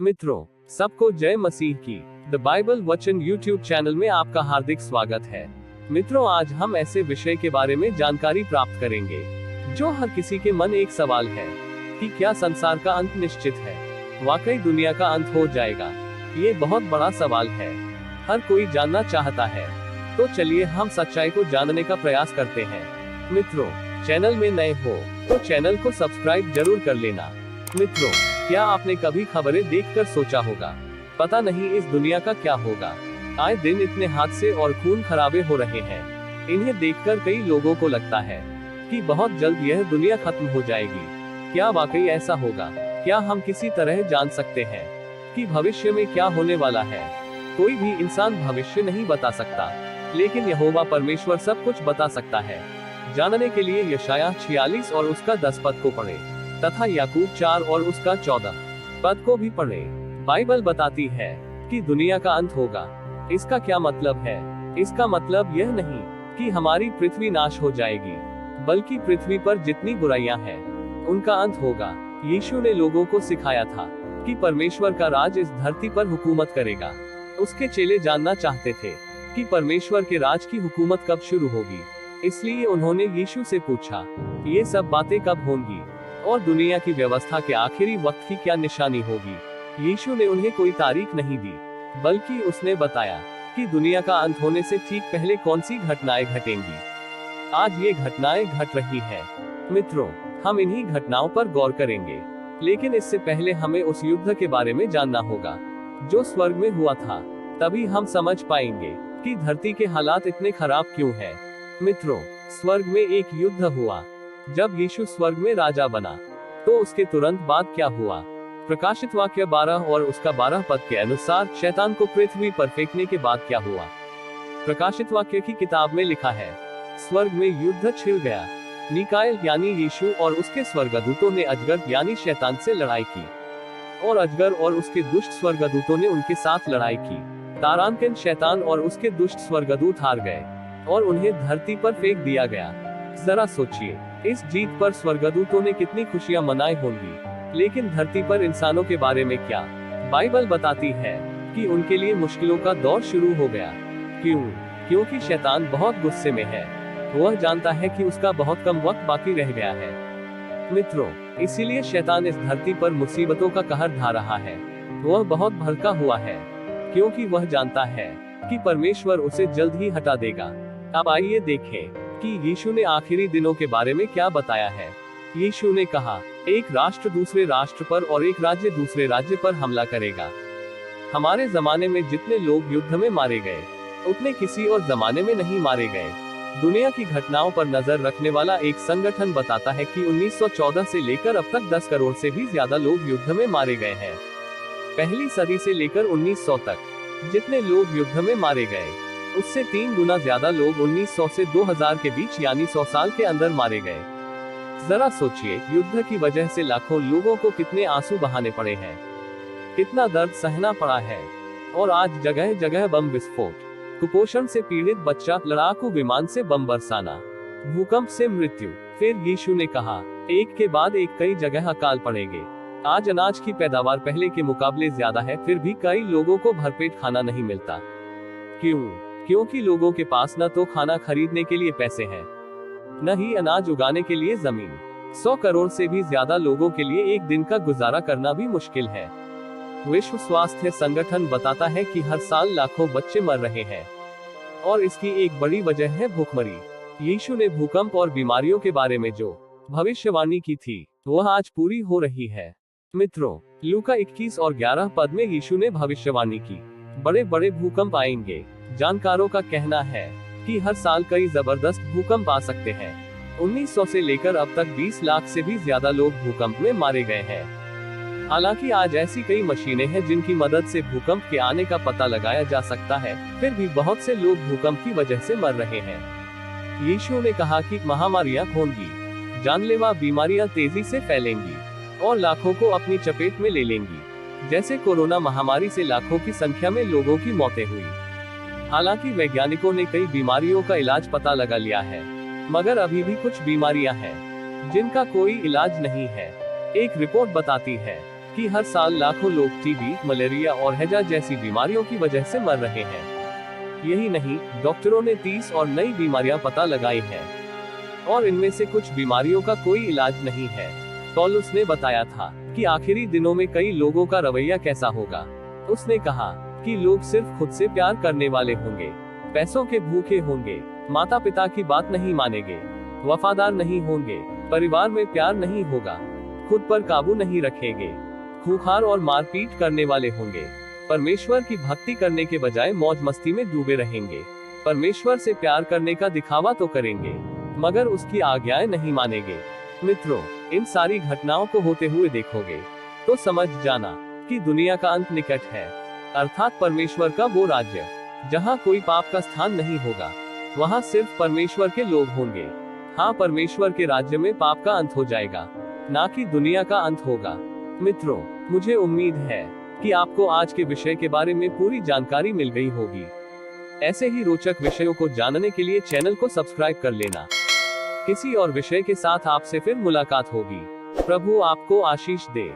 मित्रों, सबको जय मसीह की द बाइबल वचन यूट्यूब चैनल में आपका हार्दिक स्वागत है। मित्रों, आज हम ऐसे विषय के बारे में जानकारी प्राप्त करेंगे जो हर किसी के मन एक सवाल है कि क्या संसार का अंत निश्चित है? वाकई दुनिया का अंत हो जाएगा? ये बहुत बड़ा सवाल है, हर कोई जानना चाहता है। तो चलिए हम सच्चाई को जानने का प्रयास करते हैं। मित्रों, चैनल में नए हो तो चैनल को सब्सक्राइब जरूर कर लेना। मित्रों, क्या आपने कभी खबरें देखकर सोचा होगा, पता नहीं इस दुनिया का क्या होगा? आए दिन इतने हादसे और खून खराबे हो रहे हैं। इन्हें देखकर कई लोगों को लगता है कि बहुत जल्द यह दुनिया खत्म हो जाएगी। क्या वाकई ऐसा होगा? क्या हम किसी तरह जान सकते हैं कि भविष्य में क्या होने वाला है? कोई भी इंसान भविष्य नहीं बता सकता, लेकिन यहोवा परमेश्वर सब कुछ बता सकता है। जानने के लिए यशायाह 46 और उसका 10 पद को पढ़े तथा याकूब 4 और उसका 14 पद को भी पढ़े। बाइबल बताती है कि दुनिया का अंत होगा। इसका क्या मतलब है? इसका मतलब यह नहीं कि हमारी पृथ्वी नाश हो जाएगी, बल्कि पृथ्वी पर जितनी बुराइयां हैं उनका अंत होगा। यीशु ने लोगों को सिखाया था कि परमेश्वर का राज इस धरती पर हुकूमत करेगा। उसके चेले जानना चाहते थे कि परमेश्वर के राज की हुकूमत कब शुरू होगी, इसलिए उन्होंने यीशु से पूछा, ये सब बातें कब होंगी और दुनिया की व्यवस्था के आखिरी वक्त की क्या निशानी होगी? यीशु ने उन्हें कोई तारीख नहीं दी, बल्कि उसने बताया कि दुनिया का अंत होने से ठीक पहले कौन सी घटनाएं घटेंगी। आज ये घटनाएं घट रही हैं। मित्रों, हम इन्हीं घटनाओं पर गौर करेंगे, लेकिन इससे पहले हमें उस युद्ध के बारे में जानना होगा जो स्वर्ग में हुआ था। तभी हम समझ पाएंगे कि धरती के हालात इतने खराब क्यों हैं। मित्रों, स्वर्ग में एक युद्ध हुआ। जब यीशु स्वर्ग में राजा बना तो उसके तुरंत बाद क्या हुआ? प्रकाशित वाक्य 12 और उसका 12 पद के अनुसार शैतान को पृथ्वी पर फेंकने के बाद क्या हुआ? प्रकाशित वाक्य की किताब में लिखा है, स्वर्ग में युद्ध छिड़ गया। मीकाएल यानी यीशु और उसके स्वर्गदूतों ने अजगर यानी शैतान से लड़ाई की, और अजगर और उसके दुष्ट स्वर्गदूतों ने उनके साथ लड़ाई की। तारांकिन शैतान और उसके दुष्ट स्वर्गदूत हार गए और उन्हें धरती पर फेंक दिया गया। जरा सोचिए, इस जीत पर स्वर्गदूतों ने कितनी खुशियां मनाई होंगी, लेकिन धरती पर इंसानों के बारे में क्या? बाइबल बताती है कि उनके लिए मुश्किलों का दौर शुरू हो गया। क्यों? क्योंकि शैतान बहुत गुस्से में है। वह जानता है कि उसका बहुत कम वक्त बाकी रह गया है। मित्रों, इसीलिए शैतान इस धरती पर मुसीबतों का कहर ढा रहा है। वह बहुत भड़का हुआ है, क्योंकि वह जानता है कि परमेश्वर उसे जल्द ही हटा देगा। अब आइए देखें कि यीशु ने आखिरी दिनों के बारे में क्या बताया है। यीशु ने कहा, एक राष्ट्र दूसरे राष्ट्र पर और एक राज्य दूसरे राज्य पर हमला करेगा। हमारे जमाने में जितने लोग युद्ध में मारे गए, उतने किसी और जमाने में नहीं मारे गए। दुनिया की घटनाओं पर नजर रखने वाला एक संगठन बताता है कि 1914 से लेकर अब तक 10 करोड़ से भी ज्यादा लोग युद्ध में मारे गए हैं। पहली सदी से लेकर 1900 तक जितने लोग युद्ध में मारे गए, उससे 3 गुना ज्यादा लोग 1900 से 2000 के बीच यानी 100 साल के अंदर मारे गए। जरा सोचिए, युद्ध की वजह से लाखों लोगों को कितने आंसू बहाने पड़े हैं, कितना दर्द सहना पड़ा है। और आज जगह जगह बम विस्फोट, कुपोषण से पीड़ित बच्चा, लड़ाकू विमान से बम बरसाना, भूकंप से मृत्यु। फिर यीशु ने कहा, एक के बाद एक कई जगह अकाल पड़ेंगे। आज अनाज की पैदावार पहले के मुकाबले ज्यादा है, फिर भी कई लोगों को भरपेट खाना नहीं मिलता। क्यों? क्योंकि लोगों के पास न तो खाना खरीदने के लिए पैसे हैं, न ही अनाज उगाने के लिए जमीन। 100 करोड़ से भी ज्यादा लोगों के लिए एक दिन का गुजारा करना भी मुश्किल है। विश्व स्वास्थ्य संगठन बताता है कि हर साल लाखों बच्चे मर रहे हैं, और इसकी एक बड़ी वजह है भूखमरी। यीशु ने भूकंप और बीमारियों के बारे में जो भविष्यवाणी की थी, वह आज पूरी हो रही है। मित्रों, लूका 21 और 11 पद में यीशु ने भविष्यवाणी की, बड़े बड़े भूकंप आएंगे। जानकारों का कहना है कि हर साल कई जबरदस्त भूकंप आ सकते हैं। 1900 से लेकर अब तक 20 लाख से भी ज्यादा लोग भूकंप में मारे गए हैं। हालांकि आज ऐसी कई मशीनें हैं जिनकी मदद से भूकंप के आने का पता लगाया जा सकता है, फिर भी बहुत से लोग भूकंप की वजह से मर रहे हैं। यीशु ने कहा कि महामारियां होंगी, जानलेवा बीमारियां तेजी से फैलेंगी और लाखों को अपनी चपेट में ले लेंगी। जैसे कोरोना महामारी से लाखों की संख्या में लोगों की मौतें हुई। हालांकि वैज्ञानिकों ने कई बीमारियों का इलाज पता लगा लिया है, मगर अभी भी कुछ बीमारियां हैं जिनका कोई इलाज नहीं है। एक रिपोर्ट बताती है कि हर साल लाखों लोग टीबी, मलेरिया और हैजा जैसी बीमारियों की वजह से मर रहे हैं। यही नहीं, डॉक्टरों ने 30 और नई बीमारियां पता लगाई हैं और इनमें से कुछ बीमारियों का कोई इलाज नहीं है। पौलुस ने बताया था कि आखिरी दिनों में कई लोगों का रवैया कैसा होगा। उसने कहा कि लोग सिर्फ खुद से प्यार करने वाले होंगे, पैसों के भूखे होंगे, माता पिता की बात नहीं मानेंगे, वफादार नहीं होंगे, परिवार में प्यार नहीं होगा, खुद पर काबू नहीं रखेंगे, खूंखार और मारपीट करने वाले होंगे, परमेश्वर की भक्ति करने के बजाय मौज मस्ती में डूबे रहेंगे, परमेश्वर से प्यार करने का दिखावा तो करेंगे मगर उसकी आज्ञाएं नहीं मानेंगे। मित्रों, इन सारी घटनाओं को होते हुए देखोगे तो समझ जाना कि दुनिया का अंत निकट है, अर्थात परमेश्वर का वो राज्य जहां कोई पाप का स्थान नहीं होगा, वहां सिर्फ परमेश्वर के लोग होंगे। हाँ, परमेश्वर के राज्य में पाप का अंत हो जाएगा, ना कि दुनिया का अंत होगा। मित्रों, मुझे उम्मीद है कि आपको आज के विषय के बारे में पूरी जानकारी मिल गई होगी। ऐसे ही रोचक विषयों को जानने के लिए चैनल को सब्सक्राइब कर लेना। किसी और विषय के साथ आपसे फिर मुलाकात होगी। प्रभु आपको आशीष दे।